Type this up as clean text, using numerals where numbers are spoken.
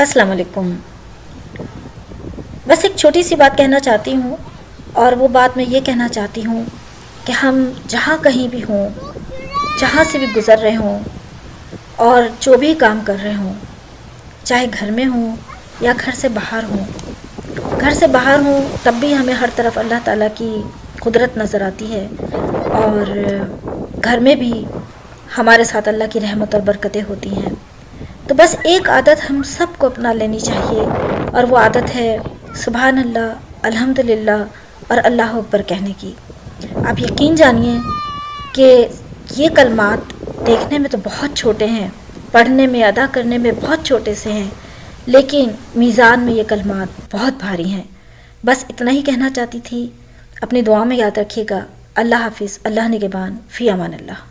السلام علیکم۔ بس ایک چھوٹی سی بات کہنا چاہتی ہوں، اور وہ بات میں یہ کہنا چاہتی ہوں کہ ہم جہاں کہیں بھی ہوں، جہاں سے بھی گزر رہے ہوں اور جو بھی کام کر رہے ہوں، چاہے گھر میں ہوں یا گھر سے باہر ہوں، گھر سے باہر ہوں تب بھی ہمیں ہر طرف اللہ تعالیٰ کی قدرت نظر آتی ہے، اور گھر میں بھی ہمارے ساتھ اللہ کی رحمت اور برکتیں ہوتی ہیں۔ تو بس ایک عادت ہم سب کو اپنا لینی چاہیے، اور وہ عادت ہے سبحان اللہ، الحمدللہ اور اللہ اکبر کہنے کی۔ آپ یقین جانیے کہ یہ کلمات دیکھنے میں تو بہت چھوٹے ہیں، پڑھنے میں، ادا کرنے میں بہت چھوٹے سے ہیں، لیکن میزان میں یہ کلمات بہت بھاری ہیں۔ بس اتنا ہی کہنا چاہتی تھی۔ اپنی دعا میں یاد رکھیے گا۔ اللہ حافظ، اللہ نگہبان، فی امان اللہ۔